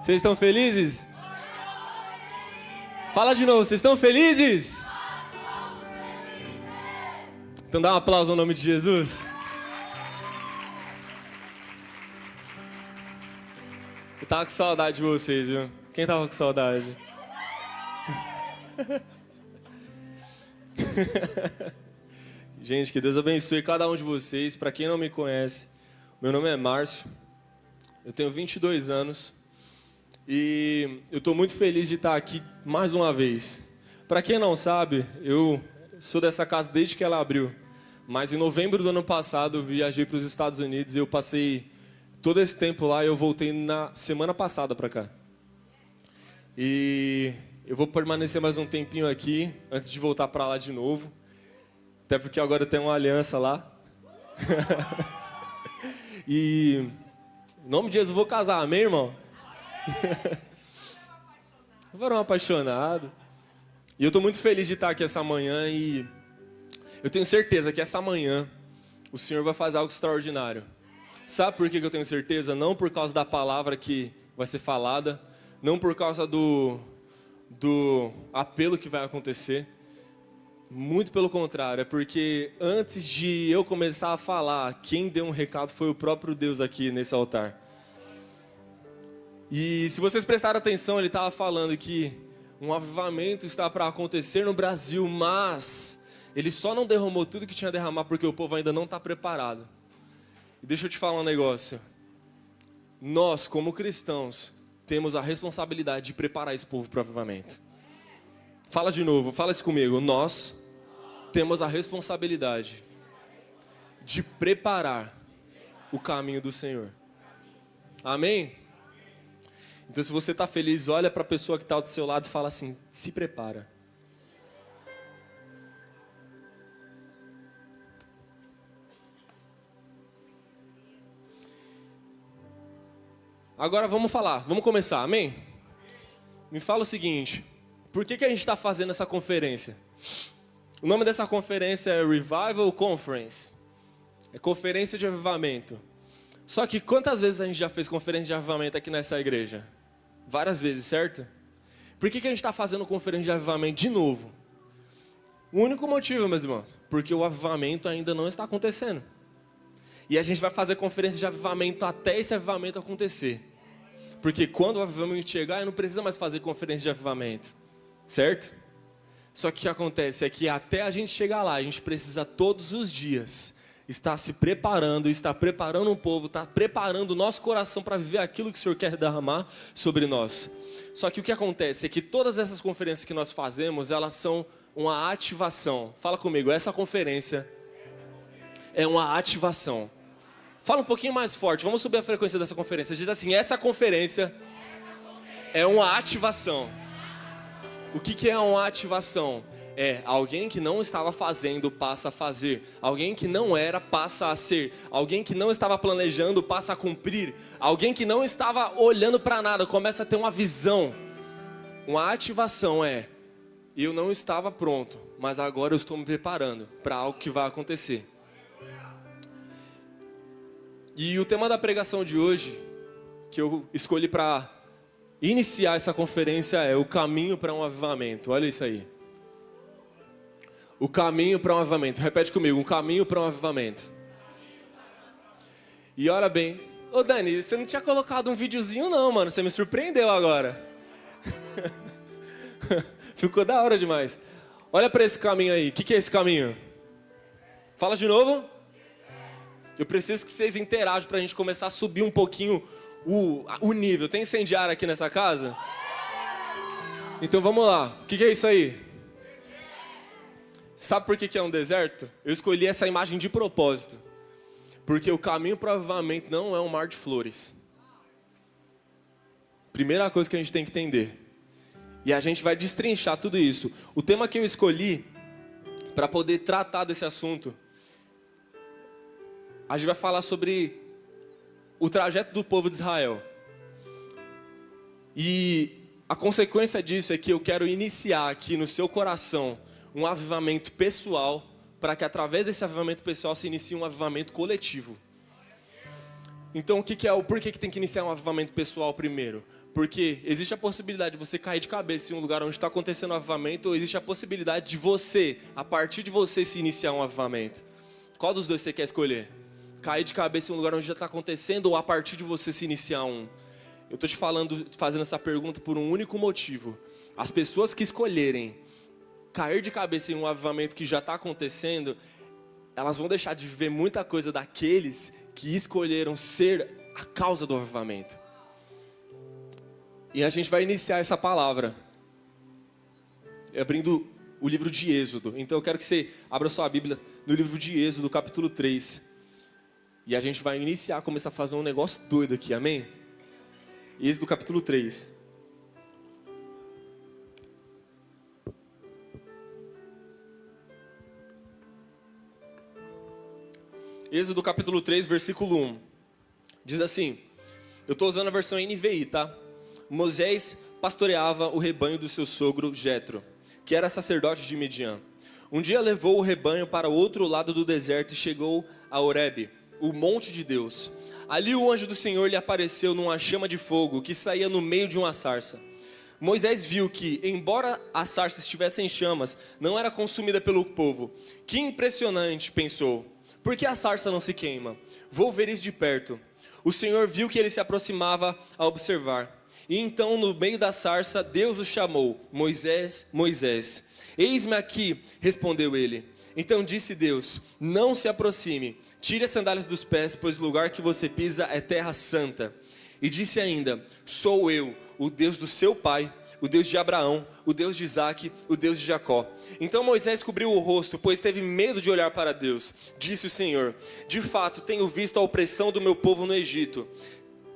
Vocês estão felizes? Fala de novo, vocês estão felizes? Então dá um aplauso ao nome de Jesus. Eu tava com saudade de vocês, viu? Quem tava com saudade? Gente, que Deus abençoe cada um de vocês. Para quem não me conhece, meu nome é Márcio. Eu tenho 22 anos. E eu estou muito feliz de estar aqui mais uma vez. Para quem não sabe, eu sou dessa casa desde que ela abriu. Mas em novembro do ano passado eu viajei para os Estados Unidos e eu passei todo esse tempo lá e eu voltei na semana passada para cá. E eu vou permanecer mais um tempinho aqui antes de voltar para lá de novo. Até porque agora eu tenho uma aliança lá. E em nome de Jesus eu vou casar, amém, irmão? Varão apaixonado. E eu estou muito feliz de estar aqui essa manhã e eu tenho certeza que essa manhã o Senhor vai fazer algo extraordinário. Sabe por que eu tenho certeza? Não por causa da palavra que vai ser falada, não por causa do apelo que vai acontecer. Muito pelo contrário, é porque antes de eu começar a falar, quem deu um recado foi o próprio Deus aqui nesse altar. E se vocês prestaram atenção, ele estava falando que um avivamento está para acontecer no Brasil, mas ele só não derramou tudo que tinha a derramar porque o povo ainda não está preparado. E deixa eu te falar um negócio. Nós, como cristãos, temos a responsabilidade de preparar esse povo para o avivamento. Fala de novo, fala isso comigo. Nós temos a responsabilidade de preparar o caminho do Senhor. Amém? Então, se você está feliz, olha para a pessoa que está do seu lado e fala assim: se prepara. Agora vamos começar, amém? Me fala o seguinte: por que a gente está fazendo essa conferência? O nome dessa conferência é Revival Conference. É conferência de avivamento. Só que quantas vezes a gente já fez conferência de avivamento aqui nessa igreja? Várias vezes, certo? Por que a gente está fazendo conferência de avivamento de novo? O único motivo, meus irmãos, porque o avivamento ainda não está acontecendo. E a gente vai fazer conferência de avivamento até esse avivamento acontecer. Porque quando o avivamento chegar, não precisa mais fazer conferência de avivamento. Certo? Só que o que acontece é que até a gente chegar lá, a gente precisa todos os dias estar se preparando, estar preparando o povo, estar preparando o nosso coração para viver aquilo que o Senhor quer derramar sobre nós. Só que o que acontece é que todas essas conferências que nós fazemos, elas são uma ativação. Fala comigo, essa conferência é uma ativação. Fala um pouquinho mais forte, vamos subir a frequência dessa conferência. Diz assim: essa conferência é uma ativação. O que é uma ativação? É alguém que não estava fazendo passa a fazer. Alguém que não era passa a ser. Alguém que não estava planejando passa a cumprir. Alguém que não estava olhando para nada começa a ter uma visão. Uma ativação é: eu não estava pronto, mas agora eu estou me preparando para algo que vai acontecer. E o tema da pregação de hoje, que eu escolhi para iniciar essa conferência, é o caminho para um avivamento. Olha isso aí. O caminho para um avivamento. Repete comigo, um caminho para um avivamento. E olha bem, ô Dani, você não tinha colocado um videozinho não, mano. Você me surpreendeu agora. Ficou da hora demais. Olha para esse caminho aí. O que é esse caminho? Fala de novo. Eu preciso que vocês interajam para a gente começar a subir um pouquinho o nível. Tem incendiário aqui nessa casa? Então vamos lá. O que é isso aí? Sabe por que é um deserto? Eu escolhi essa imagem de propósito. Porque o caminho para o avivamento não é um mar de flores. Primeira coisa que a gente tem que entender. E a gente vai destrinchar tudo isso. O tema que eu escolhi para poder tratar desse assunto, a gente vai falar sobre o trajeto do povo de Israel. E a consequência disso é que eu quero iniciar aqui no seu coração um avivamento pessoal, para que através desse avivamento pessoal se inicie um avivamento coletivo. Então, por que tem que iniciar um avivamento pessoal primeiro? Porque existe a possibilidade de você cair de cabeça em um lugar onde está acontecendo um avivamento, ou existe a possibilidade de você, a partir de você, se iniciar um avivamento. Qual dos dois você quer escolher? Cair de cabeça em um lugar onde já está acontecendo, ou a partir de você se iniciar um? Eu estou fazendo essa pergunta por um único motivo. As pessoas que escolherem cair de cabeça em um avivamento que já está acontecendo, elas vão deixar de viver muita coisa daqueles que escolheram ser a causa do avivamento. E a gente vai iniciar essa palavra abrindo o livro de Êxodo. Então eu quero que você abra sua Bíblia no livro de Êxodo, capítulo 3. E a gente vai começar a fazer um negócio doido aqui, amém? Êxodo capítulo 3. Êxodo capítulo 3, versículo 1. Diz assim, eu estou usando a versão NVI, tá? Moisés pastoreava o rebanho do seu sogro Jetro, que era sacerdote de Midian. Um dia levou o rebanho para o outro lado do deserto e chegou a Horebe, o monte de Deus. Ali o anjo do Senhor lhe apareceu numa chama de fogo que saía no meio de uma sarça. Moisés viu que, embora a sarça estivesse em chamas, não era consumida pelo povo. Que impressionante, pensou. Por que a sarça não se queima? Vou ver isso de perto. O Senhor viu que ele se aproximava a observar. E então, no meio da sarça, Deus o chamou, Moisés, Moisés. Eis-me aqui, respondeu ele. Então disse Deus, não se aproxime, tire as sandálias dos pés, pois o lugar que você pisa é terra santa. E disse ainda, sou eu, o Deus do seu pai, o Deus de Abraão, o Deus de Isaque, o Deus de Jacó. Então Moisés cobriu o rosto, pois teve medo de olhar para Deus. Disse o Senhor, de fato tenho visto a opressão do meu povo no Egito.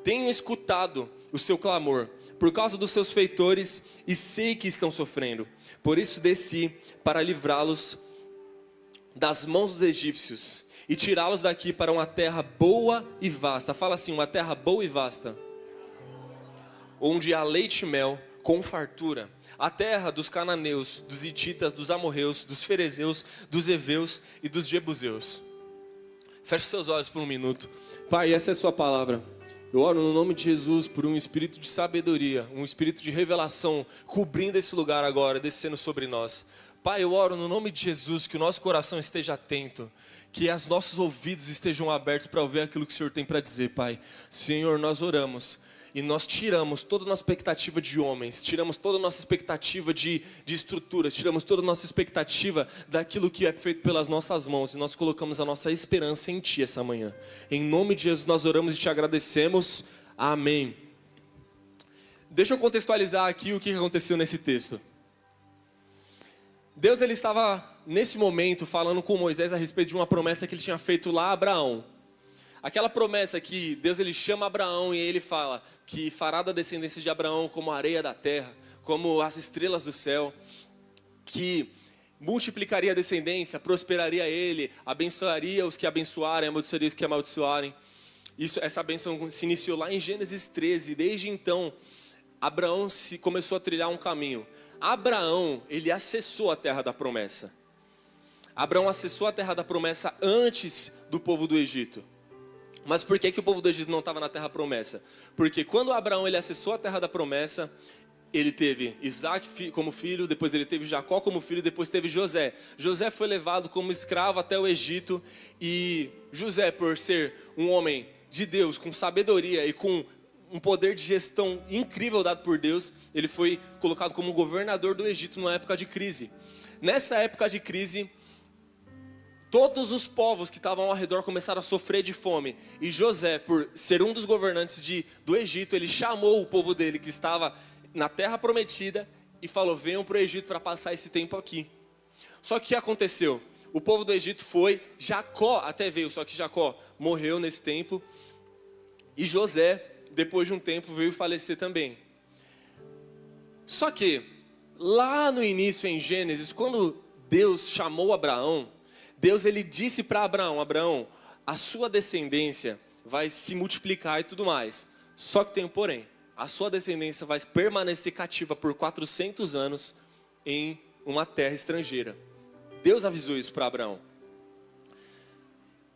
Tenho escutado o seu clamor, por causa dos seus feitores, e sei que estão sofrendo. Por isso desci para livrá-los das mãos dos egípcios, e tirá-los daqui para uma terra boa e vasta. Fala assim, uma terra boa e vasta, onde há leite e mel com fartura. A terra dos cananeus, dos hititas, dos amorreus, dos ferezeus, dos heveus e dos jebuseus. Feche seus olhos por um minuto. Pai, essa é a sua palavra. Eu oro no nome de Jesus por um espírito de sabedoria, um espírito de revelação, cobrindo esse lugar agora, descendo sobre nós. Pai, eu oro no nome de Jesus que o nosso coração esteja atento, que os nossos ouvidos estejam abertos para ouvir aquilo que o Senhor tem para dizer, Pai. Senhor, nós oramos e nós tiramos toda a nossa expectativa de homens, tiramos toda a nossa expectativa de estruturas, tiramos toda a nossa expectativa daquilo que é feito pelas nossas mãos e nós colocamos a nossa esperança em Ti essa manhã. Em nome de Jesus nós oramos e Te agradecemos. Amém. Deixa eu contextualizar aqui o que aconteceu nesse texto. Deus ele estava nesse momento falando com Moisés a respeito de uma promessa que ele tinha feito lá a Abraão. Aquela promessa que Deus ele chama Abraão e ele fala que fará da descendência de Abraão como a areia da terra, como as estrelas do céu, que multiplicaria a descendência, prosperaria ele, abençoaria os que abençoarem, amaldiçoaria os que amaldiçoarem. Essa bênção se iniciou lá em Gênesis 13, desde então Abraão começou a trilhar um caminho. Abraão, ele acessou a terra da promessa. Abraão acessou a terra da promessa antes do povo do Egito. Mas por que o povo do Egito não estava na terra promessa? Porque quando Abraão ele acessou a terra da promessa, ele teve Isaac como filho, depois ele teve Jacó como filho, depois teve José. José foi levado como escravo até o Egito e José, por ser um homem de Deus, com sabedoria e com um poder de gestão incrível dado por Deus, ele foi colocado como governador do Egito numa época de crise. Nessa época de crise, todos os povos que estavam ao redor começaram a sofrer de fome. E José, por ser um dos governantes do Egito, ele chamou o povo dele que estava na terra prometida e falou, venham para o Egito para passar esse tempo aqui. Só que o que aconteceu? O povo do Egito foi, Jacó até veio, só que Jacó morreu nesse tempo. E José, depois de um tempo, veio falecer também. Só que, lá no início em Gênesis, quando Deus chamou Abraão, Deus ele disse para Abraão, Abraão, a sua descendência vai se multiplicar e tudo mais. Só que tem um porém, a sua descendência vai permanecer cativa por 400 anos em uma terra estrangeira. Deus avisou isso para Abraão.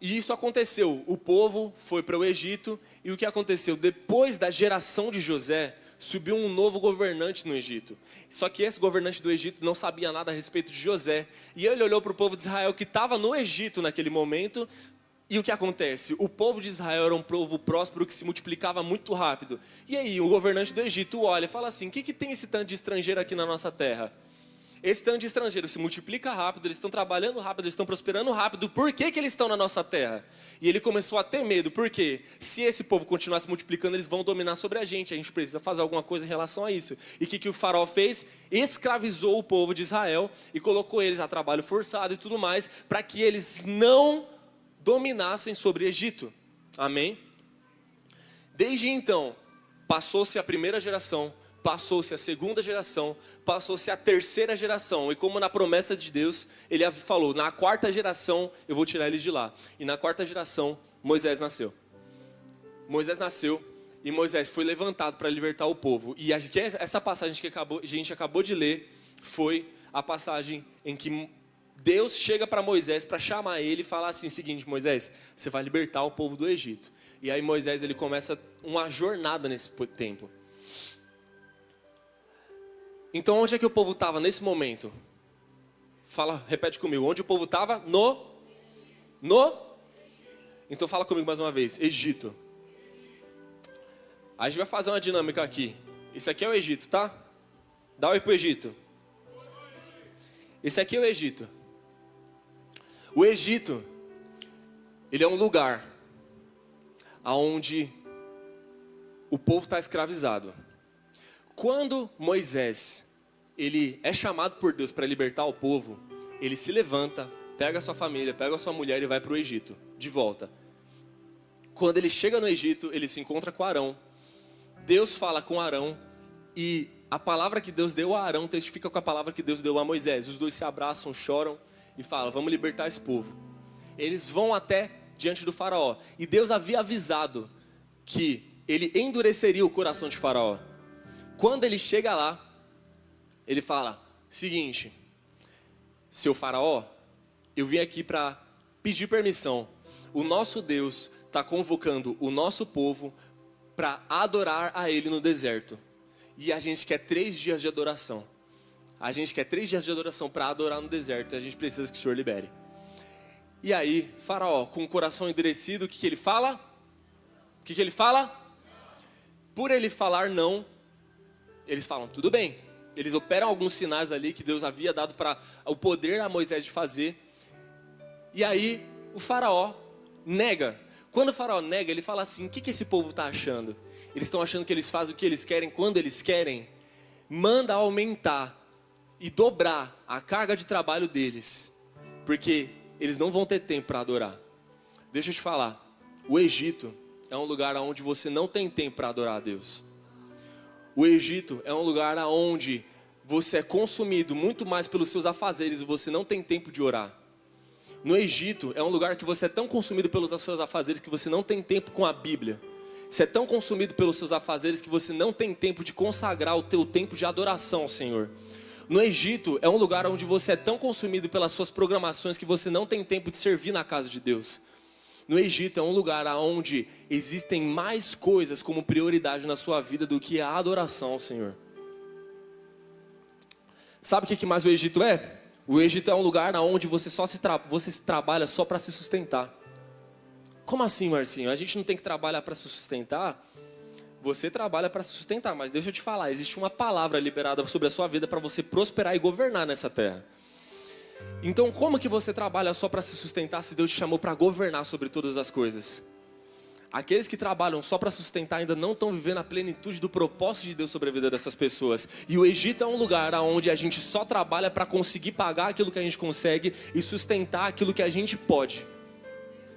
E isso aconteceu, o povo foi para o Egito, e o que aconteceu? Depois da geração de José, subiu um novo governante no Egito. Só que esse governante do Egito não sabia nada a respeito de José. E ele olhou para o povo de Israel que estava no Egito naquele momento. E o que acontece? O povo de Israel era um povo próspero que se multiplicava muito rápido. E aí o governante do Egito olha e fala assim: o que tem esse tanto de estrangeiro aqui na nossa terra? Esse tanto de estrangeiro se multiplica rápido, eles estão trabalhando rápido, eles estão prosperando rápido, por que eles estão na nossa terra? E ele começou a ter medo, porque se esse povo continuar se multiplicando, eles vão dominar sobre a gente precisa fazer alguma coisa em relação a isso. E o que o faraó fez? Escravizou o povo de Israel e colocou eles a trabalho forçado e tudo mais, para que eles não dominassem sobre o Egito. Amém? Desde então, passou-se a primeira geração, passou-se a segunda geração, passou-se a terceira geração. E como na promessa de Deus, ele falou, na quarta geração eu vou tirar eles de lá. E na quarta geração, Moisés nasceu. Moisés nasceu e Moisés foi levantado para libertar o povo. E essa passagem que a gente acabou de ler foi a passagem em que Deus chega para Moisés para chamar ele e falar assim, seguinte: Moisés, você vai libertar o povo do Egito. E aí Moisés ele começa uma jornada nesse tempo. Então onde é que o povo estava nesse momento? Repete comigo, onde o povo estava? Então fala comigo mais uma vez, Egito. A gente vai fazer uma dinâmica aqui. Isso aqui é o Egito, tá? Dá um oi pro Egito. Esse aqui é o Egito. O Egito, ele é um lugar onde o povo está escravizado. Quando Moisés, ele é chamado por Deus para libertar o povo, ele se levanta, pega a sua família, pega a sua mulher e vai para o Egito, de volta. Quando ele chega no Egito, ele se encontra com Arão. Deus fala com Arão e a palavra que Deus deu a Arão testifica com a palavra que Deus deu a Moisés. Os dois se abraçam, choram e falam: vamos libertar esse povo. Eles vão até diante do faraó. E Deus havia avisado que ele endureceria o coração de faraó. Quando ele chega lá, ele fala: seguinte, seu faraó, eu vim aqui para pedir permissão. O nosso Deus está convocando o nosso povo para adorar a ele no deserto. E a gente quer 3 dias de adoração. A gente quer 3 dias de adoração para adorar no deserto. E a gente precisa que o Senhor libere. E aí, faraó, com o coração endurecido, o que ele fala? O que ele fala? Por ele falar não, eles falam, tudo bem. Eles operam alguns sinais ali que Deus havia dado para o poder a Moisés de fazer. E aí o faraó nega. Quando o faraó nega, ele fala assim: o que esse povo está achando? Eles estão achando que eles fazem o que eles querem quando eles querem? Manda aumentar e dobrar a carga de trabalho deles, porque eles não vão ter tempo para adorar. Deixa eu te falar, o Egito é um lugar onde você não tem tempo para adorar a Deus. O Egito é um lugar onde você é consumido muito mais pelos seus afazeres e você não tem tempo de orar. No Egito é um lugar que você é tão consumido pelos seus afazeres que você não tem tempo com a Bíblia. Você é tão consumido pelos seus afazeres que você não tem tempo de consagrar o teu tempo de adoração ao Senhor. No Egito é um lugar onde você é tão consumido pelas suas programações que você não tem tempo de servir na casa de Deus. No Egito é um lugar onde existem mais coisas como prioridade na sua vida do que a adoração ao Senhor. Sabe o que mais o Egito é? O Egito é um lugar onde você trabalha só para se sustentar. Como assim, Marcinho? A gente não tem que trabalhar para se sustentar? Você trabalha para se sustentar, mas deixa eu te falar, existe uma palavra liberada sobre a sua vida para você prosperar e governar nessa terra. Então como que você trabalha só para se sustentar se Deus te chamou para governar sobre todas as coisas? Aqueles que trabalham só para sustentar ainda não estão vivendo a plenitude do propósito de Deus sobre a vida dessas pessoas. E o Egito é um lugar onde a gente só trabalha para conseguir pagar aquilo que a gente consegue e sustentar aquilo que a gente pode.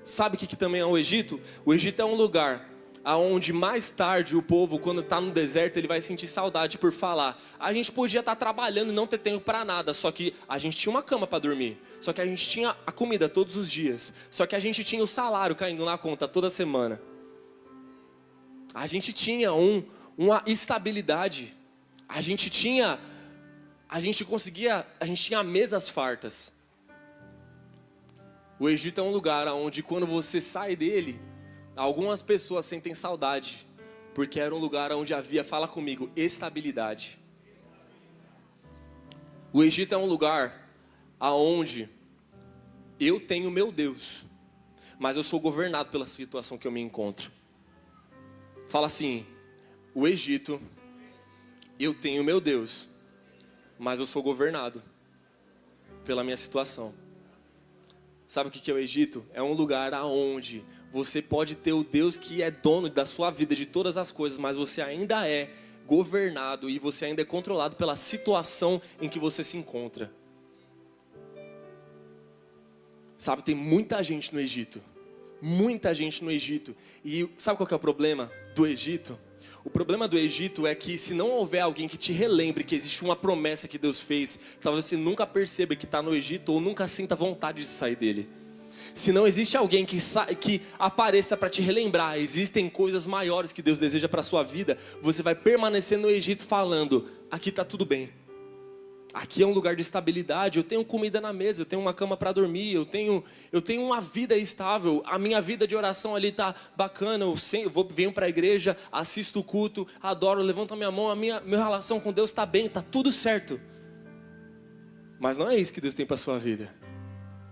Sabe o que também é o Egito? O Egito é um lugar onde mais tarde o povo, quando está no deserto, ele vai sentir saudade por falar: a gente podia estar trabalhando e não ter tempo para nada, só que a gente tinha uma cama para dormir, só que a gente tinha a comida todos os dias, só que a gente tinha o salário caindo na conta toda semana. A gente tinha uma estabilidade, a gente tinha mesas fartas. O Egito é um lugar onde quando você sai dele, algumas pessoas sentem saudade, porque era um lugar onde havia, fala comigo, estabilidade. O Egito é um lugar aonde eu tenho meu Deus, mas eu sou governado pela situação que eu me encontro. Fala assim, o Egito, eu tenho meu Deus, mas eu sou governado pela minha situação. Sabe o que é o Egito? É um lugar aonde você pode ter o Deus que é dono da sua vida, de todas as coisas, mas você ainda é governado e você ainda é controlado pela situação em que você se encontra. Sabe, tem muita gente no Egito. Muita gente no Egito. E sabe qual que é o problema do Egito? O problema do Egito é que se não houver alguém que te relembre que existe uma promessa que Deus fez, talvez você nunca perceba que está no Egito ou nunca sinta vontade de sair dele. Se não existe alguém que apareça para te relembrar, existem coisas maiores que Deus deseja para a sua vida, você vai permanecer no Egito falando, aqui está tudo bem. Aqui é um lugar de estabilidade, eu tenho comida na mesa, eu tenho uma cama para dormir, eu tenho uma vida estável, a minha vida de oração ali está bacana, venho para a igreja, assisto o culto, adoro, levanto a minha mão, minha relação com Deus está bem, está tudo certo. Mas não é isso que Deus tem para a sua vida.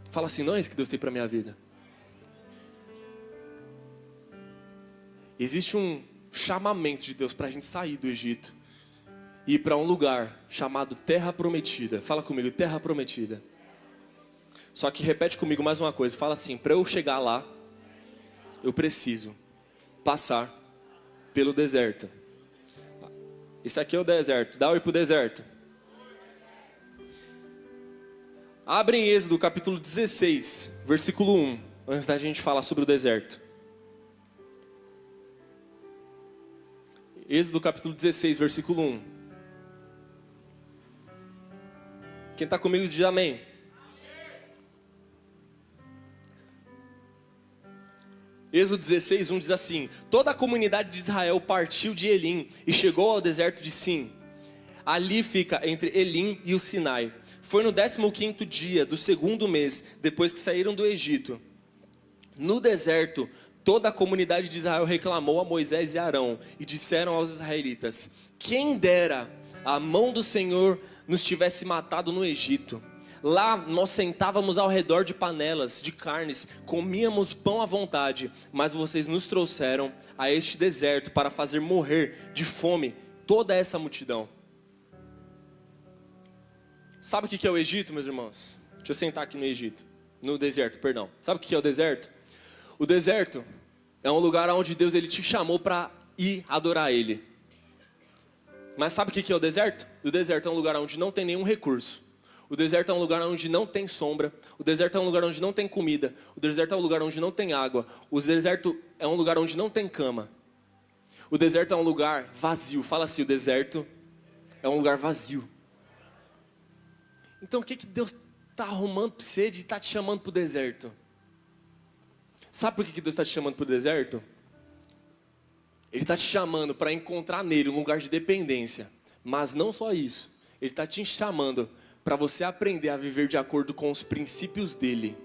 Fala assim, não é isso que Deus tem para a minha vida. Existe um chamamento de Deus para a gente sair do Egito e ir para um lugar chamado Terra Prometida. Fala comigo, Terra Prometida. Só que repete comigo mais uma coisa. Fala assim, para eu chegar lá, eu preciso passar pelo deserto. Isso aqui é o deserto. Dá oi pro deserto. Abre em Êxodo capítulo 16, versículo 1. Antes da gente falar sobre o deserto. Êxodo capítulo 16, versículo 1. Quem está comigo diz amém. Êxodo 16, 1 diz assim: toda a comunidade de Israel partiu de Elim e chegou ao deserto de Sim. Ali fica entre Elim e o Sinai. Foi no 15º dia do 2º mês, depois que saíram do Egito. No deserto, toda a comunidade de Israel reclamou a Moisés e Arão e disseram aos israelitas: quem dera a mão do Senhor nos tivesse matado no Egito. Lá nós sentávamos ao redor de panelas de carnes, comíamos pão à vontade, mas vocês nos trouxeram a este deserto para fazer morrer de fome toda essa multidão. Sabe o que é o Egito, meus irmãos? Deixa eu sentar aqui no deserto, perdão. Sabe o que é o deserto? O deserto é um lugar onde Deus ele te chamou para ir adorar Ele. Mas sabe o que é o deserto? O deserto é um lugar onde não tem nenhum recurso. O deserto é um lugar onde não tem sombra. O deserto é um lugar onde não tem comida. O deserto é um lugar onde não tem água. O deserto é um lugar onde não tem cama. O deserto é um lugar vazio. Fala assim, o deserto é um lugar vazio. Então o que Deus está arrumando para você de estar te chamando para o deserto? Sabe por que Deus está te chamando para o deserto? Ele está te chamando para encontrar nele um lugar de dependência. Mas não só isso. Ele está te chamando para você aprender a viver de acordo com os princípios dele.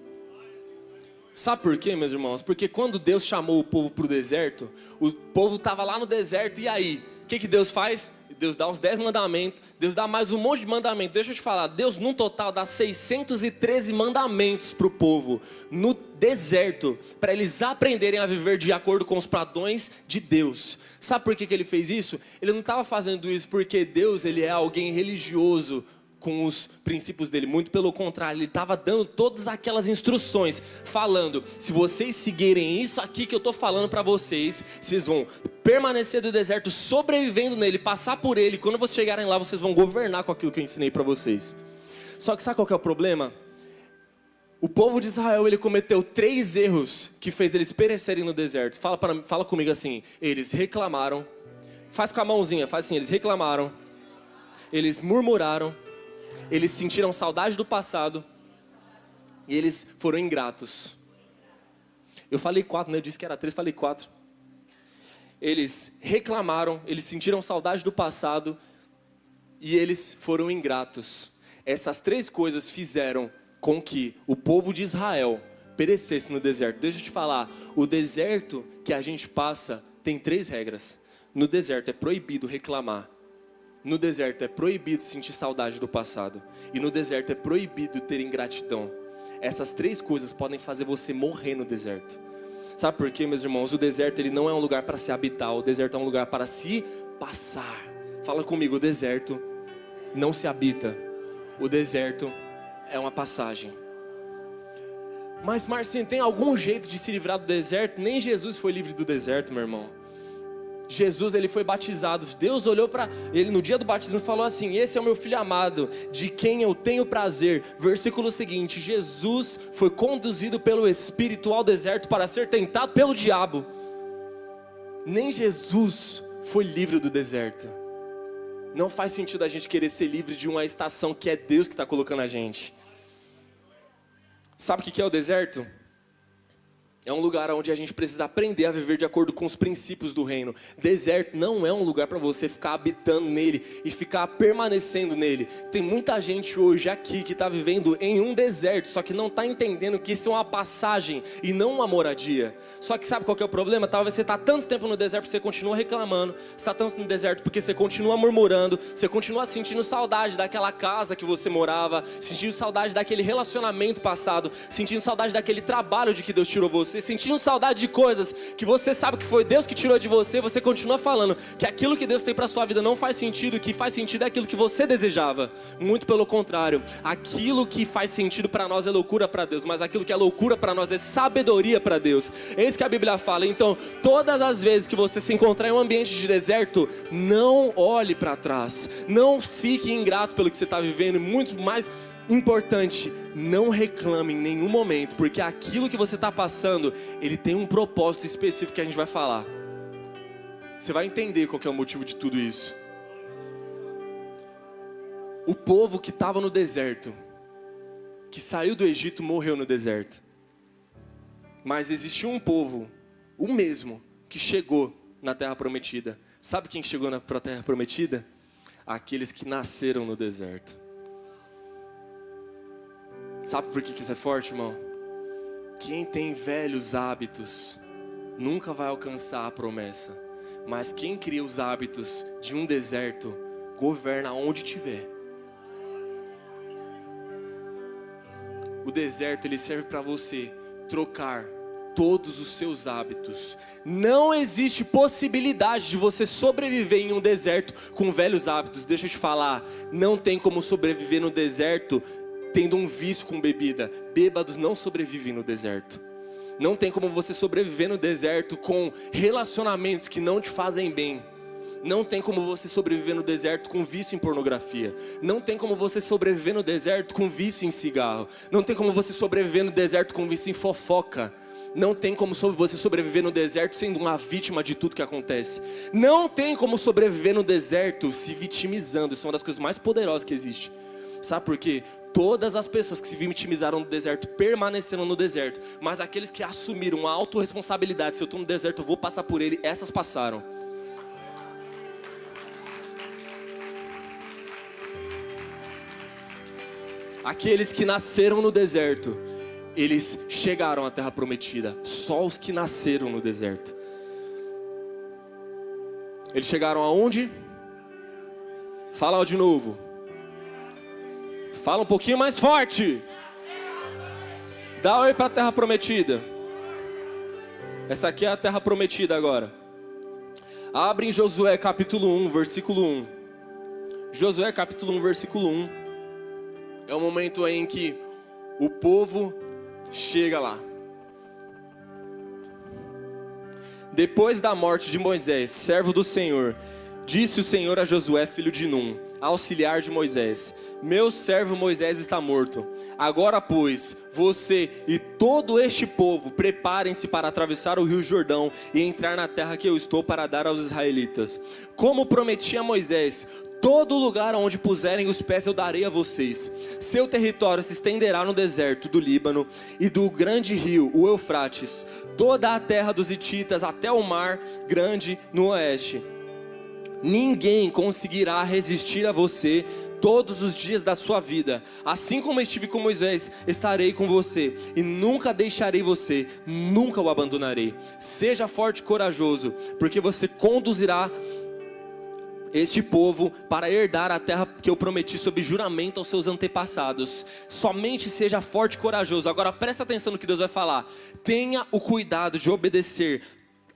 Sabe por quê, meus irmãos? Porque quando Deus chamou o povo para o deserto, o povo estava lá no deserto, e aí? O que Deus faz? Deus dá os 10 mandamentos, Deus dá mais um monte de mandamentos. Deixa eu te falar, Deus num total dá 613 mandamentos para o povo no deserto, para eles aprenderem a viver de acordo com os padrões de Deus. Sabe por que Ele fez isso? Ele não estava fazendo isso porque Deus ele é alguém religioso com os princípios dele, muito pelo contrário, ele estava dando todas aquelas instruções, falando, se vocês seguirem isso aqui que eu estou falando para vocês, vocês vão permanecer do deserto, sobrevivendo nele, passar por ele, quando vocês chegarem lá, vocês vão governar com aquilo que eu ensinei para vocês. Só que sabe qual que é o problema? O povo de Israel, ele cometeu 3 erros que fez eles perecerem no deserto. Fala comigo assim, eles reclamaram, faz com a mãozinha, faz assim, eles reclamaram, eles murmuraram, eles sentiram saudade do passado e eles foram ingratos. Eu falei 4, né? Eu disse que era 3, falei 4. Eles reclamaram, eles sentiram saudade do passado e eles foram ingratos. Essas 3 coisas fizeram com que o povo de Israel perecesse no deserto. Deixa eu te falar, o deserto que a gente passa tem 3 regras. No deserto é proibido reclamar. No deserto é proibido sentir saudade do passado. E no deserto é proibido ter ingratidão. Essas 3 coisas podem fazer você morrer no deserto. Sabe por quê, meus irmãos? O deserto ele não é um lugar para se habitar. O deserto é um lugar para se passar. Fala comigo, o deserto não se habita. O deserto é uma passagem. Mas Marcinho, tem algum jeito de se livrar do deserto? Nem Jesus foi livre do deserto, meu irmão. Jesus, ele foi batizado. Deus olhou para ele no dia do batismo e falou assim: esse é o meu filho amado, de quem eu tenho prazer. Versículo seguinte: Jesus foi conduzido pelo Espírito ao deserto para ser tentado pelo diabo. Nem Jesus foi livre do deserto. Não faz sentido a gente querer ser livre de uma estação que é Deus que está colocando a gente. Sabe o que é o deserto? É um lugar onde a gente precisa aprender a viver de acordo com os princípios do reino. Deserto não é um lugar para você ficar habitando nele e ficar permanecendo nele. Tem muita gente hoje aqui que está vivendo em um deserto, só que não está entendendo que isso é uma passagem e não uma moradia. Só que sabe qual que é o problema? Talvez você está tanto tempo no deserto porque você continua reclamando. Você está tanto no deserto porque você continua murmurando. Você continua sentindo saudade daquela casa que você morava, sentindo saudade daquele relacionamento passado, sentindo saudade daquele trabalho de que Deus tirou você, sentindo saudade de coisas que você sabe que foi Deus que tirou de você. Você continua falando que aquilo que Deus tem para sua vida não faz sentido. O que faz sentido é aquilo que você desejava. Muito pelo contrário, aquilo que faz sentido para nós é loucura para Deus, mas aquilo que é loucura para nós é sabedoria para Deus. É isso que a Bíblia fala. Então, todas as vezes que você se encontrar em um ambiente de deserto, não olhe para trás, não fique ingrato pelo que você está vivendo. Muito mais importante, não reclame em nenhum momento, porque aquilo que você está passando, ele tem um propósito específico que a gente vai falar. Você vai entender qual que é o motivo de tudo isso. O povo que estava no deserto, que saiu do Egito, morreu no deserto. Mas existiu um povo, o mesmo, que chegou na Terra Prometida. Sabe quem chegou para a Terra Prometida? Aqueles que nasceram no deserto. Sabe por que isso é forte, irmão? Quem tem velhos hábitos nunca vai alcançar a promessa. Mas quem cria os hábitos de um deserto, governa onde estiver. O deserto, ele serve para você trocar todos os seus hábitos. Não existe possibilidade de você sobreviver em um deserto com velhos hábitos. Deixa eu te falar, não tem como sobreviver no deserto tendo um vício com bebida. Bêbados não sobrevivem no deserto. Não tem como você sobreviver no deserto com relacionamentos que não te fazem bem. Não tem como você sobreviver no deserto com vício em pornografia. Não tem como você sobreviver no deserto com vício em cigarro. Não tem como você sobreviver no deserto com vício em fofoca. Não tem como você sobreviver no deserto sendo uma vítima de tudo que acontece. Não tem como sobreviver no deserto se vitimizando. Isso é uma das coisas mais poderosas que existe. Sabe por quê? Todas as pessoas que se vitimizaram no deserto permaneceram no deserto. Mas aqueles que assumiram a autorresponsabilidade, se eu estou no deserto eu vou passar por ele, essas passaram. Aqueles que nasceram no deserto, eles chegaram à Terra Prometida. Só os que nasceram no deserto. Eles chegaram aonde? Fala de novo. Fala um pouquinho mais forte. Dá oi para a Terra Prometida. Essa aqui é a Terra Prometida agora. Abre em Josué capítulo 1, versículo 1. Josué capítulo 1, versículo 1. É o momento em que o povo chega lá. Depois da morte de Moisés, servo do Senhor, disse o Senhor a Josué, filho de Num, auxiliar de Moisés: meu servo Moisés está morto. Agora, pois, você e todo este povo preparem-se para atravessar o rio Jordão e entrar na terra que eu estou para dar aos israelitas. Como prometi a Moisés, todo lugar onde puserem os pés eu darei a vocês. Seu território se estenderá no deserto do Líbano e do grande rio, o Eufrates, toda a terra dos hititas até o mar grande no oeste. Ninguém conseguirá resistir a você todos os dias da sua vida. Assim como estive com Moisés, estarei com você e nunca deixarei você, nunca o abandonarei. Seja forte e corajoso, porque você conduzirá este povo para herdar a terra que eu prometi sob juramento aos seus antepassados. Somente seja forte e corajoso. Agora presta atenção no que Deus vai falar. Tenha o cuidado de obedecer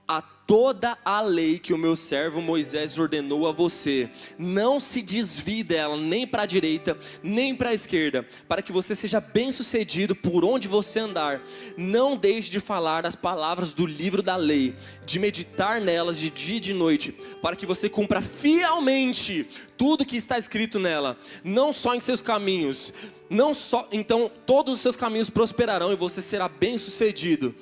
a toda a lei que o meu servo Moisés ordenou a você. Não se desvie dela, nem para a direita, nem para a esquerda, para que você seja bem sucedido por onde você andar. Não deixe de falar as palavras do livro da lei, de meditar nelas de dia e de noite, para que você cumpra fielmente tudo que está escrito nela, não só em seus caminhos, então todos os seus caminhos prosperarão e você será bem sucedido.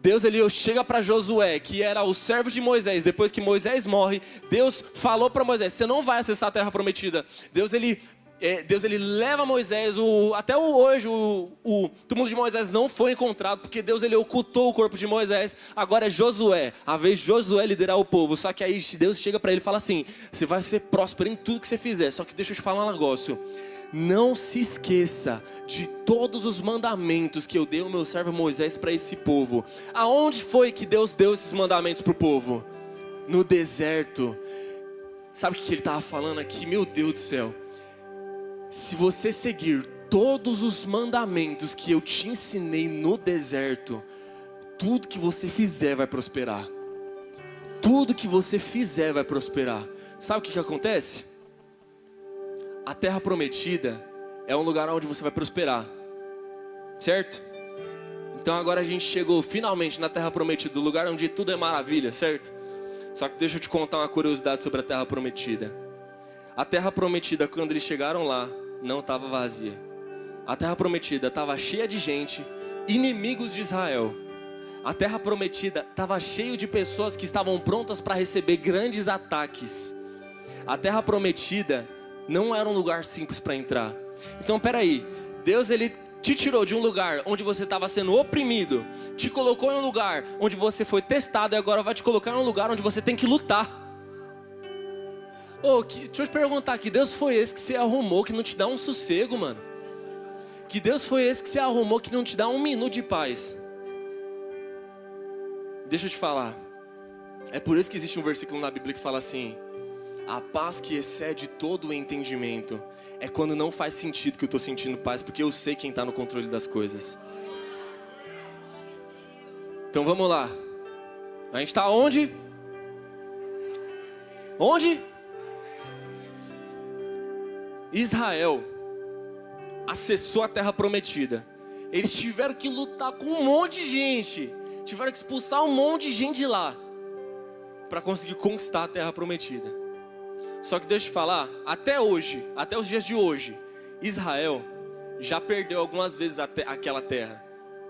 Deus ele chega para Josué, que era o servo de Moisés. Depois que Moisés morre, Deus falou para Moisés: você não vai acessar a terra prometida. Deus ele leva Moisés, até hoje o túmulo de Moisés não foi encontrado, porque Deus ele ocultou o corpo de Moisés. Agora é Josué, a vez de Josué liderar o povo. Só que aí Deus chega para ele e fala assim: você vai ser próspero em tudo que você fizer. Só que deixa eu te falar um negócio. Não se esqueça de todos os mandamentos que eu dei ao meu servo Moisés para esse povo. Aonde foi que Deus deu esses mandamentos para o povo? No deserto. Sabe o que ele estava falando aqui? Meu Deus do céu. Se você seguir todos os mandamentos que eu te ensinei no deserto, tudo que você fizer vai prosperar. Tudo que você fizer vai prosperar. Sabe o que acontece? A terra prometida é um lugar onde você vai prosperar, certo? Então agora a gente chegou finalmente na terra prometida, o lugar onde tudo é maravilha, certo? Só que deixa eu te contar uma curiosidade sobre a terra prometida. A terra prometida, quando eles chegaram lá, não estava vazia. A terra prometida estava cheia de gente, inimigos de Israel. A terra prometida estava cheia de pessoas que estavam prontas para receber grandes ataques. A terra prometida não era um lugar simples para entrar. Então peraí, Deus ele te tirou de um lugar onde você estava sendo oprimido, te colocou em um lugar onde você foi testado, e agora vai te colocar em um lugar onde você tem que lutar. Deixa eu te perguntar, que Deus foi esse que você arrumou que não te dá um sossego, mano? Que Deus foi esse que você arrumou que não te dá um minuto de paz? Deixa eu te falar, é por isso que existe um versículo na Bíblia que fala assim: a paz que excede todo o entendimento. É quando não faz sentido que eu estou sentindo paz, porque eu sei quem está no controle das coisas. Então vamos lá. A gente está onde? Onde? Israel acessou a terra prometida. Eles tiveram que lutar com um monte de gente. Tiveram que expulsar um monte de gente de lá para conseguir conquistar a terra prometida. Só que deixa eu te falar, até hoje, até os dias de hoje, Israel já perdeu algumas vezes aquela terra.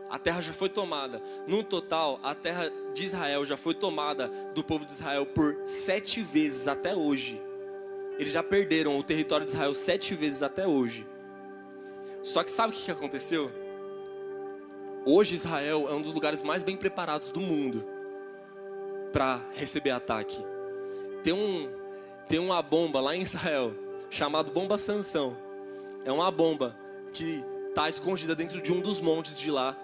A terra já foi tomada. No total, a terra de Israel já foi tomada do povo de Israel por 7 vezes até hoje. Eles já perderam o território de Israel 7 vezes até hoje. Só que sabe o que aconteceu? Hoje Israel é um dos lugares mais bem preparados do mundo para receber ataque. Tem uma bomba lá em Israel, chamada Bomba Sansão. É uma bomba que está escondida dentro de um dos montes de lá.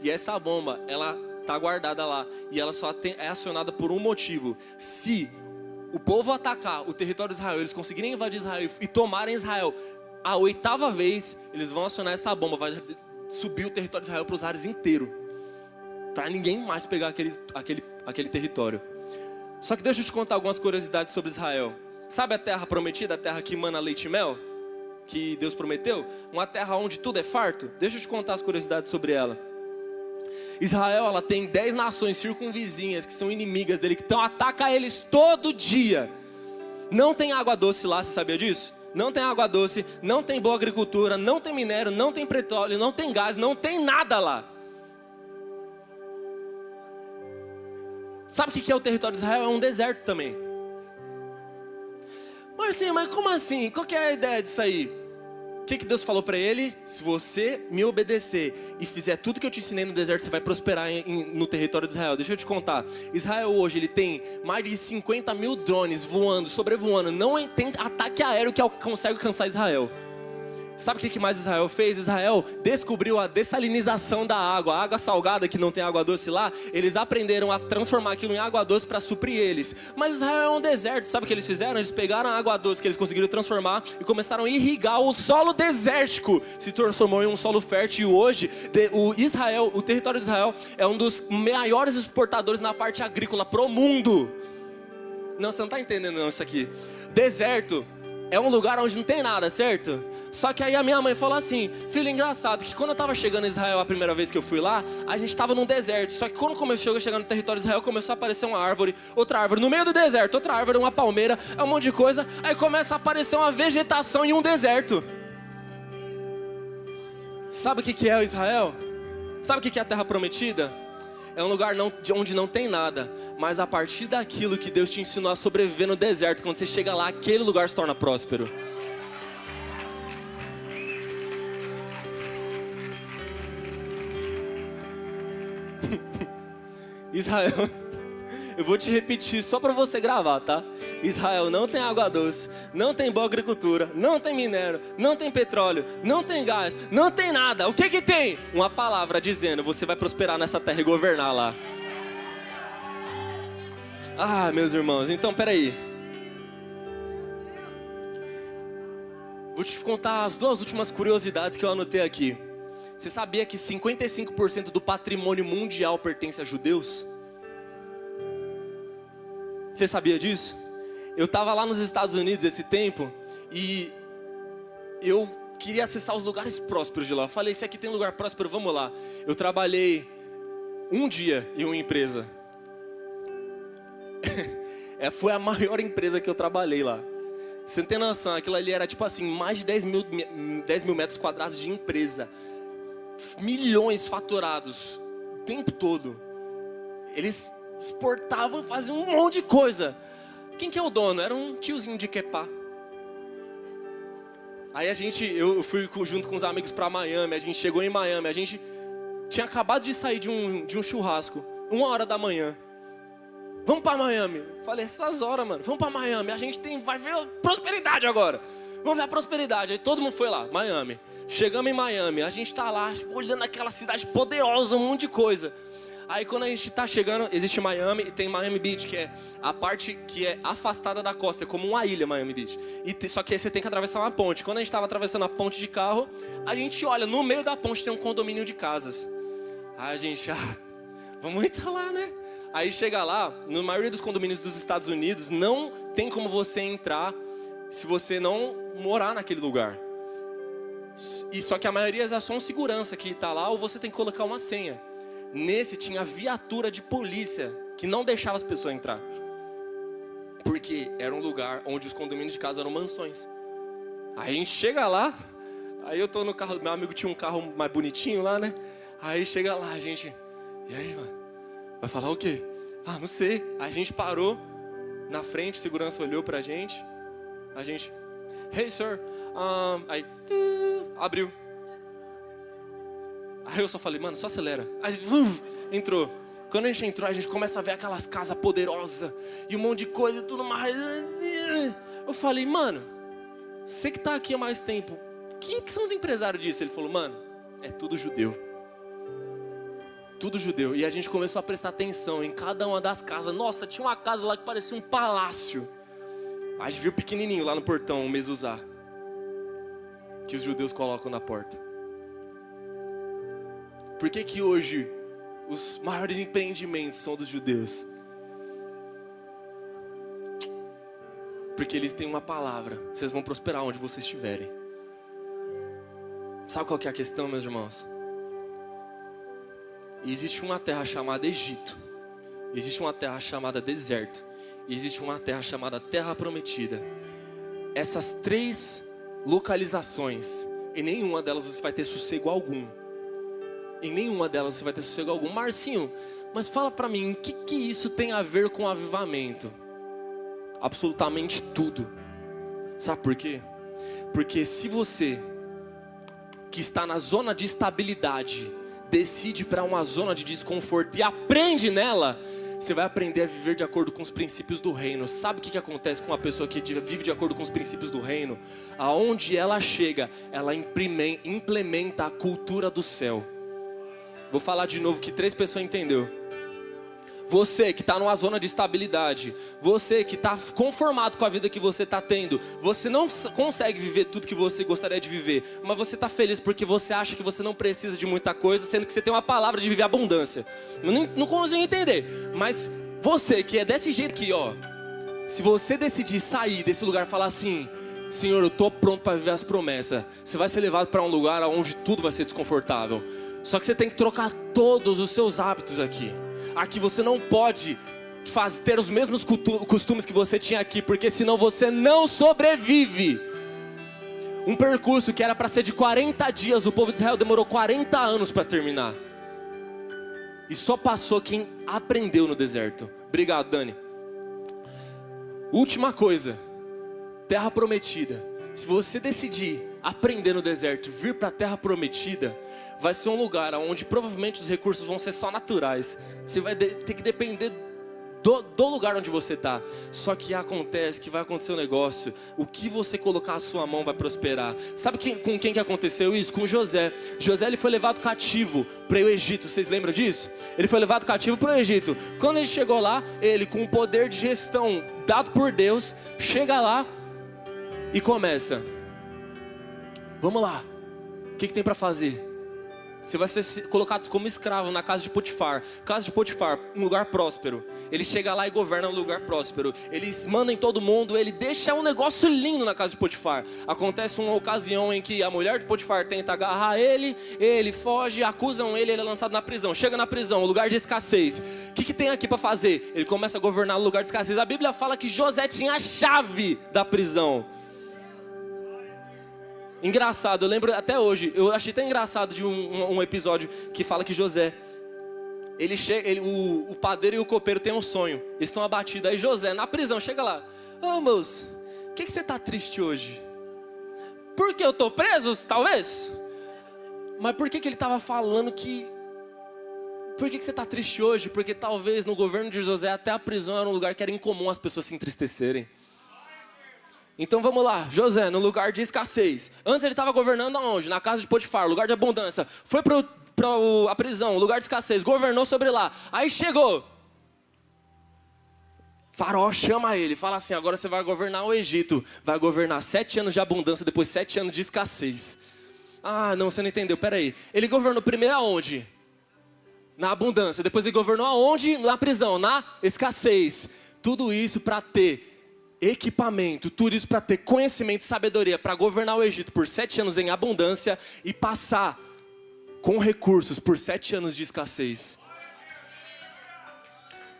E essa bomba, ela está guardada lá. E ela só é acionada por um motivo. Se o povo atacar o território de Israel, eles conseguirem invadir Israel e tomarem Israel, a 8ª vez, eles vão acionar essa bomba. Vai subir o território de Israel para os ares inteiro, para ninguém mais pegar aquele território. Só que deixa eu te contar algumas curiosidades sobre Israel. Sabe a terra prometida, a terra que emana leite e mel, que Deus prometeu? Uma terra onde tudo é farto? Deixa eu te contar as curiosidades sobre ela. Israel, ela tem 10 nações circunvizinhas que são inimigas dele, que atacam eles todo dia. Não tem água doce lá, você sabia disso? Não tem água doce, não tem boa agricultura, não tem minério, não tem petróleo, não tem gás, não tem nada lá. Sabe o que é o território de Israel? É um deserto também. Marcinho, mas como assim? Qual que é a ideia disso aí? O que Deus falou para ele? Se você me obedecer e fizer tudo que eu te ensinei no deserto, você vai prosperar no território de Israel. Deixa eu te contar. Israel hoje, ele tem mais de 50 mil drones voando, sobrevoando. Não tem ataque aéreo que consegue alcançar Israel. Sabe o que mais Israel fez? Israel descobriu a dessalinização da água. A água salgada, que não tem água doce lá, eles aprenderam a transformar aquilo em água doce para suprir eles. Mas Israel é um deserto. Sabe o que eles fizeram? Eles pegaram a água doce que eles conseguiram transformar e começaram a irrigar o solo desértico. Se transformou em um solo fértil. E hoje, o território de Israel é um dos maiores exportadores na parte agrícola pro mundo. Não, você não está entendendo não isso aqui. Deserto é um lugar onde não tem nada, certo? Só que aí a minha mãe falou assim: filho, engraçado que quando eu estava chegando em Israel a primeira vez que eu fui lá, a gente estava num deserto. Só que quando começou a chegar no território de Israel, começou a aparecer uma árvore, outra árvore, no meio do deserto, outra árvore, uma palmeira, um monte de coisa. Aí começa a aparecer uma vegetação em um deserto. Sabe o que é o Israel? Sabe o que é a terra prometida? É um lugar onde não tem nada, mas a partir daquilo que Deus te ensinou a sobreviver no deserto, quando você chega lá, aquele lugar se torna próspero. Israel, eu vou te repetir só para você gravar, tá? Israel não tem água doce, não tem boa agricultura, não tem minério, não tem petróleo, não tem gás, não tem nada. O que tem? Uma palavra dizendo: você vai prosperar nessa terra e governar lá. Ah, meus irmãos, então peraí. Vou te contar as duas últimas curiosidades que eu anotei aqui. Você sabia que 55% do patrimônio mundial pertence a judeus? Você sabia disso? Eu estava lá nos Estados Unidos esse tempo e eu queria acessar os lugares prósperos de lá. Eu falei: se aqui tem lugar próspero, vamos lá. Eu trabalhei um dia em uma empresa. Foi a maior empresa que eu trabalhei lá. Você não tem noção, aquilo ali era tipo assim, mais de 10 mil metros quadrados de empresa. Milhões faturados o tempo todo. Eles exportavam e faziam um monte de coisa. Quem que é o dono? Era um tiozinho de Quepá. Aí eu fui junto com os amigos para Miami. A gente chegou em Miami. A gente tinha acabado de sair de um churrasco, 1h da manhã. Vamos para Miami. Falei: essas horas, mano, vamos para Miami. A gente vai ver a prosperidade agora. Vamos ver a prosperidade. Aí todo mundo foi lá, Miami. Chegamos em Miami, a gente tá lá olhando aquela cidade poderosa, um monte de coisa. Aí quando a gente tá chegando, existe Miami e tem Miami Beach, que é a parte que é afastada da costa, é como uma ilha, Miami Beach. Só que aí você tem que atravessar uma ponte. Quando a gente tava atravessando a ponte de carro, a gente olha, no meio da ponte tem um condomínio de casas. Aí a gente, vamos entrar lá, né? Aí chega lá, na maioria dos condomínios dos Estados Unidos, não tem como você entrar se você não morar naquele lugar. E só que a maioria é só um segurança que está lá, ou você tem que colocar uma senha. Nesse tinha viatura de polícia que não deixava as pessoas entrar, porque era um lugar onde os condomínios de casa eram mansões. Aí a gente chega lá, aí eu tô no carro, meu amigo tinha um carro mais bonitinho lá, né? Aí chega lá, a gente: e aí, mano, vai falar o quê? Não sei. A gente parou na frente, segurança olhou pra gente. A gente: hey sir, aí abriu. Aí eu só falei: mano, só acelera. Aí entrou. Quando a gente entrou, a gente começa a ver aquelas casas poderosas e um monte de coisa e tudo mais. Eu falei: mano, você que tá aqui há mais tempo, quem que são os empresários disso? Ele falou: mano, é tudo judeu. Tudo judeu. E a gente começou a prestar atenção em cada uma das casas. Nossa, tinha uma casa lá que parecia um palácio. A gente viu pequenininho lá no portão, um mezuzá, que os judeus colocam na porta. Por que hoje os maiores empreendimentos são dos judeus? Porque eles têm uma palavra: vocês vão prosperar onde vocês estiverem. Sabe qual que é a questão, meus irmãos? Existe uma terra chamada Egito, existe uma terra chamada deserto, e existe uma terra chamada Terra Prometida. Essas três localizações, em nenhuma delas você vai ter sossego algum. Em nenhuma delas você vai ter sossego algum. Marcinho, mas fala pra mim, o que isso tem a ver com avivamento? Absolutamente tudo. Sabe por quê? Porque se você que está na zona de estabilidade decide para uma zona de desconforto e aprende nela, você vai aprender a viver de acordo com os princípios do reino. Sabe o que acontece com uma pessoa que vive de acordo com os princípios do reino? Aonde ela chega, ela implementa a cultura do céu. Vou falar de novo que 3 pessoas entenderam. Você que está numa zona de estabilidade, você que está conformado com a vida que você está tendo, você não consegue viver tudo que você gostaria de viver, mas você está feliz porque você acha que você não precisa de muita coisa, sendo que você tem uma palavra de viver abundância. Não consigo entender, mas você que é desse jeito aqui, ó, se você decidir sair desse lugar e falar assim: Senhor, eu estou pronto para viver as promessas, você vai ser levado para um lugar onde tudo vai ser desconfortável. Só que você tem que trocar todos os seus hábitos aqui. Aqui você não pode ter os mesmos costumes que você tinha aqui, porque senão você não sobrevive. Um percurso que era para ser de 40 dias, o povo de Israel demorou 40 anos para terminar. E só passou quem aprendeu no deserto. Obrigado, Dani. Última coisa, terra prometida. Se você decidir aprender no deserto, vir para a terra prometida, vai ser um lugar onde provavelmente os recursos vão ser só naturais. Você vai ter que depender do lugar onde você está. Só que acontece que vai acontecer um negócio. O que você colocar a sua mão vai prosperar. Sabe com quem que aconteceu isso? Com José. José, ele foi levado cativo para o Egito. Vocês lembram disso? Ele foi levado cativo para o Egito. Quando ele chegou lá, ele com o poder de gestão dado por Deus, chega lá e começa: vamos lá, o que tem para fazer? Você vai ser colocado como escravo na casa de Potifar. Casa de Potifar, um lugar próspero. Ele chega lá e governa um lugar próspero. Ele manda em todo mundo, ele deixa um negócio lindo na casa de Potifar. Acontece uma ocasião em que a mulher de Potifar tenta agarrar ele, ele foge, acusam ele é lançado na prisão. Chega na prisão, um lugar de escassez. O que tem aqui para fazer? Ele começa a governar o lugar de escassez. A Bíblia fala que José tinha a chave da prisão. Engraçado, eu lembro até hoje, eu achei até engraçado de um episódio que fala que José, o padeiro e o copeiro têm um sonho, eles estão abatidos, aí José na prisão chega lá: ô moço, por que você está triste hoje? Porque eu estou preso, talvez? Mas por que ele estava falando que... Por que você está triste hoje? Porque talvez no governo de José até a prisão era um lugar que era incomum as pessoas se entristecerem. Então vamos lá, José, no lugar de escassez. Antes ele estava governando aonde? Na casa de Potifar, lugar de abundância. Foi para a prisão, lugar de escassez, governou sobre lá. Aí chegou, Faraó chama ele, fala assim: agora você vai governar o Egito. Vai governar 7 anos de abundância, depois 7 anos de escassez. Ah, não, você não entendeu, peraí. Ele governou primeiro aonde? Na abundância. Depois ele governou aonde? Na prisão, na escassez. Tudo isso para ter equipamento, tudo isso para ter conhecimento e sabedoria, para governar o Egito por 7 anos em abundância e passar com recursos por 7 anos de escassez.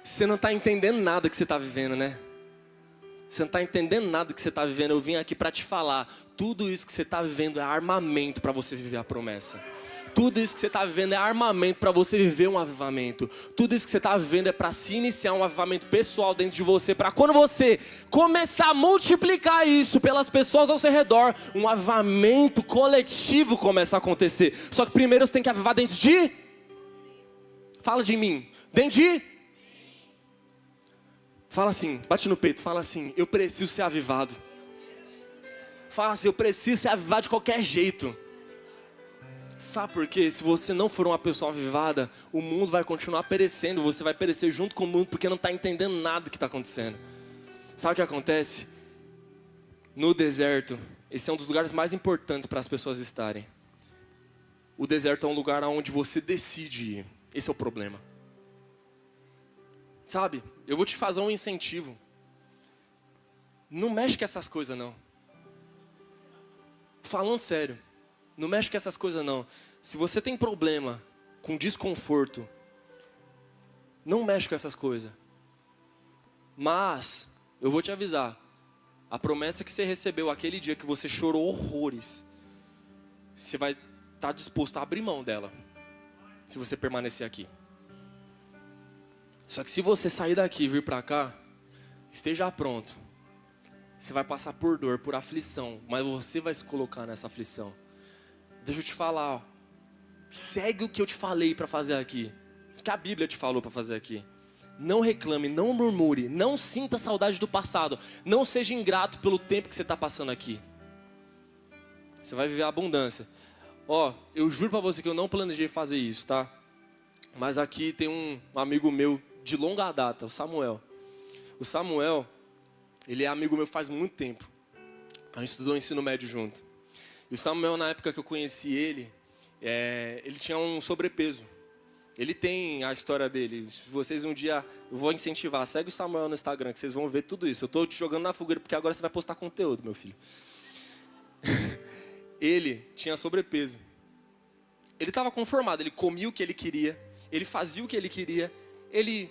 Você não está entendendo nada que você está vivendo, né? Você não está entendendo nada que você está vivendo. Eu vim aqui para te falar, tudo isso que você está vivendo é armamento para você viver a promessa. Tudo isso que você está vivendo é armamento para você viver um avivamento. Tudo isso que você está vivendo é para se iniciar um avivamento pessoal dentro de você. Para quando você começar a multiplicar isso pelas pessoas ao seu redor, um avivamento coletivo começa a acontecer. Só que primeiro você tem que avivar dentro de... Fala de mim. Dentro de... Fala assim, bate no peito, fala assim: eu preciso ser avivado. Fala assim: eu preciso ser avivado de qualquer jeito. Sabe por quê? Se você não for uma pessoa avivada, o mundo vai continuar perecendo. Você vai perecer junto com o mundo porque não está entendendo nada do que está acontecendo. Sabe o que acontece? No deserto, esse é um dos lugares mais importantes para as pessoas estarem. O deserto é um lugar onde você decide ir. Esse é o problema. Sabe, eu vou te fazer um incentivo. Não mexe com essas coisas não. Falando sério. Não mexe com essas coisas não. Se você tem problema com desconforto, não mexe com essas coisas. Mas, eu vou te avisar. A promessa que você recebeu aquele dia que você chorou horrores, você vai estar disposto a abrir mão dela, se você permanecer aqui. Só que se você sair daqui e vir para cá, esteja pronto. Você vai passar por dor, por aflição, mas você vai se colocar nessa aflição. deixa eu te falar, ó, segue o que eu te falei para fazer aqui, o que a Bíblia te falou para fazer aqui. Não reclame, não murmure, não sinta saudade do passado, não seja ingrato pelo tempo que você está passando aqui. Você vai viver a abundância. Ó, eu juro para você que eu não planejei fazer isso, tá? Mas aqui tem um amigo meu de longa data, o Samuel. O Samuel, ele é amigo meu faz muito tempo. A gente estudou ensino médio junto. E o Samuel, na época que eu conheci ele, ele tinha um sobrepeso. Ele tem a história dele. Se vocês um dia, eu vou incentivar, segue o Samuel no Instagram, que vocês vão ver tudo isso. Eu estou te jogando na fogueira, porque agora você vai postar conteúdo, meu filho. Ele tinha sobrepeso. Ele estava conformado, ele comia o que ele queria, ele fazia o que ele queria, ele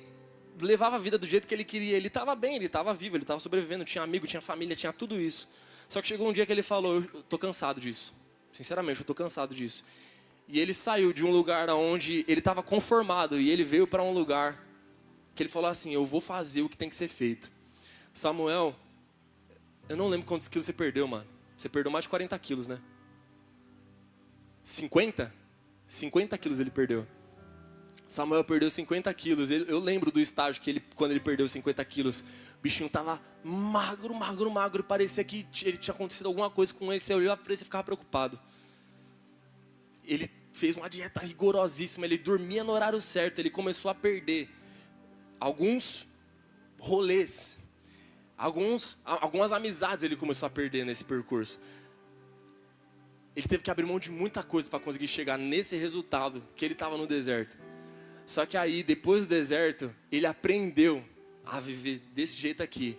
levava a vida do jeito que ele queria, ele estava bem, ele estava vivo, ele estava sobrevivendo, tinha amigo, tinha família, tinha tudo isso. Só que chegou um dia que ele falou, eu estou cansado disso. Sinceramente, eu estou cansado disso. E ele saiu de um lugar onde ele estava conformado e ele veio para um lugar que ele falou assim, eu vou fazer o que tem que ser feito. Samuel, eu não lembro quantos quilos você perdeu, mano. Você perdeu mais de 40 quilos, né? 50? 50 quilos ele perdeu. Samuel perdeu 50 quilos. Eu lembro do estágio que quando ele perdeu 50 quilos, o bichinho tava magro, magro, magro. Parecia que ele tinha acontecido alguma coisa com ele. Você olhava para ele e ficava preocupado. Ele fez uma dieta rigorosíssima. Ele dormia no horário certo. Ele começou a perder alguns rolês. Algumas amizades ele começou a perder nesse percurso. Ele teve que abrir mão de muita coisa para conseguir chegar nesse resultado que ele estava no deserto. Só que aí, depois do deserto, ele aprendeu a viver desse jeito aqui.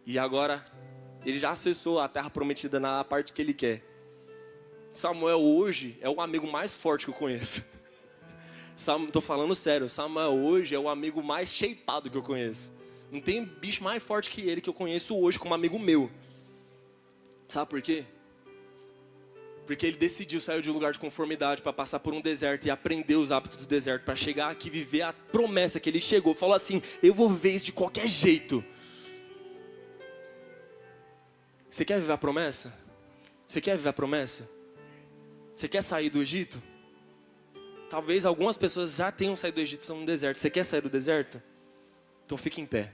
E agora, ele já acessou a terra prometida na parte que ele quer. Samuel hoje é o amigo mais forte que eu conheço. Tô falando sério, Samuel hoje é o amigo mais shapeado que eu conheço. Não tem bicho mais forte que ele que eu conheço hoje como amigo meu. Sabe por quê? Porque ele decidiu sair de um lugar de conformidade para passar por um deserto e aprender os hábitos do deserto, para chegar aqui e viver a promessa que ele chegou. Falou assim, eu vou viver isso de qualquer jeito. Você quer viver a promessa? Você quer viver a promessa? Você quer sair do Egito? Talvez algumas pessoas já tenham saído do Egito e estão no deserto. Você quer sair do deserto? Então fique em pé.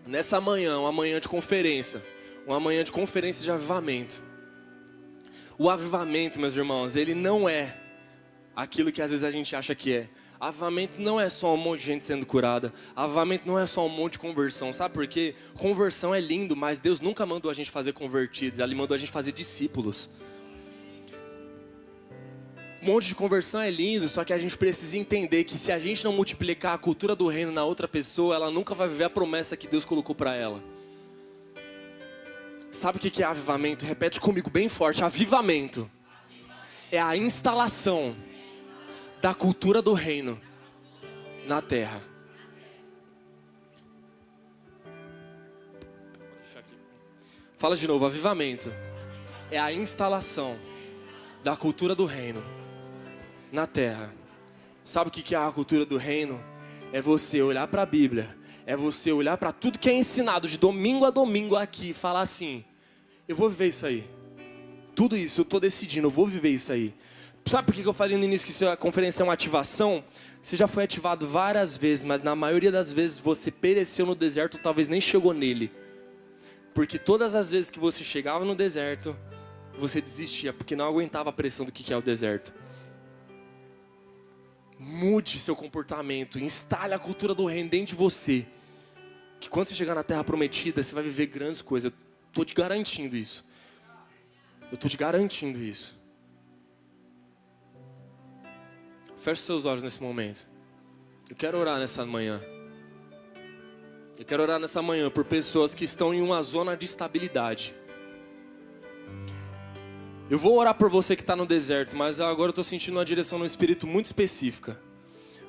Nessa manhã, uma manhã de conferência, uma manhã de conferência de avivamento. O avivamento, meus irmãos, ele não é aquilo que às vezes a gente acha que é. Avivamento não é só um monte de gente sendo curada. Avivamento não é só um monte de conversão. Sabe por quê? Conversão é lindo, mas Deus nunca mandou a gente fazer convertidos. Ele mandou a gente fazer discípulos. Um monte de conversão é lindo, só que a gente precisa entender que se a gente não multiplicar a cultura do reino na outra pessoa, ela nunca vai viver a promessa que Deus colocou para ela. Sabe o que é avivamento? Repete comigo bem forte. Avivamento é a instalação da cultura do reino na terra. Fala de novo. Avivamento é a instalação da cultura do reino na terra. Sabe o que é a cultura do reino? É você olhar para a Bíblia, é você olhar para tudo que é ensinado de domingo a domingo aqui e falar assim, eu vou viver isso aí. Tudo isso, eu estou decidindo, eu vou viver isso aí. Sabe por que eu falei no início que a conferência é uma ativação? Você já foi ativado várias vezes, mas na maioria das vezes você pereceu no deserto, talvez nem chegou nele. Porque todas as vezes que você chegava no deserto, você desistia, porque não aguentava a pressão do que é o deserto. Mude seu comportamento, instale a cultura do reino dentro de você. Que quando você chegar na terra prometida, você vai viver grandes coisas. Eu estou te garantindo isso. Eu estou te garantindo isso. Feche seus olhos nesse momento. Eu quero orar nessa manhã. Eu quero orar nessa manhã por pessoas que estão em uma zona de estabilidade. Eu vou orar por você que está no deserto, mas agora eu estou sentindo uma direção no Espírito muito específica.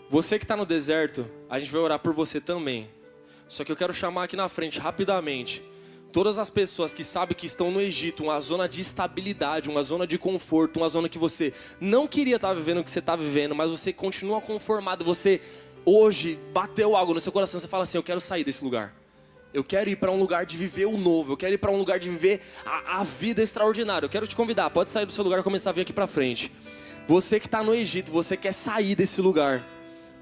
Você que está no deserto, a gente vai orar por você também. Só que eu quero chamar aqui na frente, rapidamente, Todas as pessoas que sabem que estão no Egito, uma zona de estabilidade, uma zona de conforto, uma zona que você não queria estar vivendo o que você está vivendo, mas você continua conformado, você hoje bateu algo no seu coração, você fala assim, eu quero sair desse lugar. Eu quero ir para um lugar de viver o novo, eu quero ir para um lugar de viver a vida extraordinária. Eu quero te convidar, pode sair do seu lugar e começar a vir aqui para frente. Você que está no Egito, você quer sair desse lugar.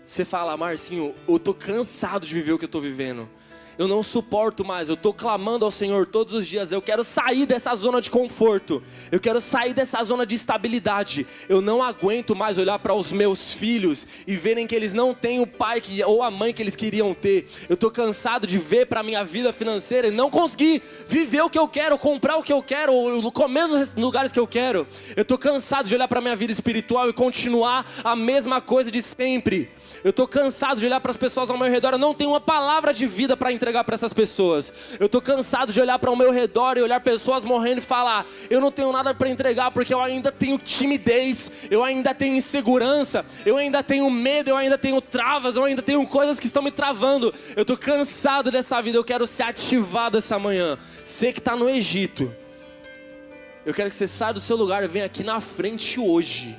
Você fala, Marcinho, eu tô cansado de viver o que eu tô vivendo. Eu não suporto mais, eu estou clamando ao Senhor todos os dias. Eu quero sair dessa zona de conforto. Eu quero sair dessa zona de estabilidade. Eu não aguento mais olhar para os meus filhos e verem que eles não têm o pai ou a mãe que eles queriam ter. Eu estou cansado de ver para a minha vida financeira e não conseguir viver o que eu quero, comprar o que eu quero, comer nos lugares que eu quero. Eu estou cansado de olhar para a minha vida espiritual e continuar a mesma coisa de sempre. Eu estou cansado de olhar para as pessoas ao meu redor. Eu não tenho uma palavra de vida para entregar para essas pessoas. Eu estou cansado de olhar para o meu redor e olhar pessoas morrendo e falar, eu não tenho nada para entregar porque eu ainda tenho timidez, eu ainda tenho insegurança, eu ainda tenho medo, eu ainda tenho travas, eu ainda tenho coisas que estão me travando. Eu estou cansado dessa vida, eu quero ser ativado essa manhã. Você que está no Egito, eu quero que você saia do seu lugar e venha aqui na frente hoje.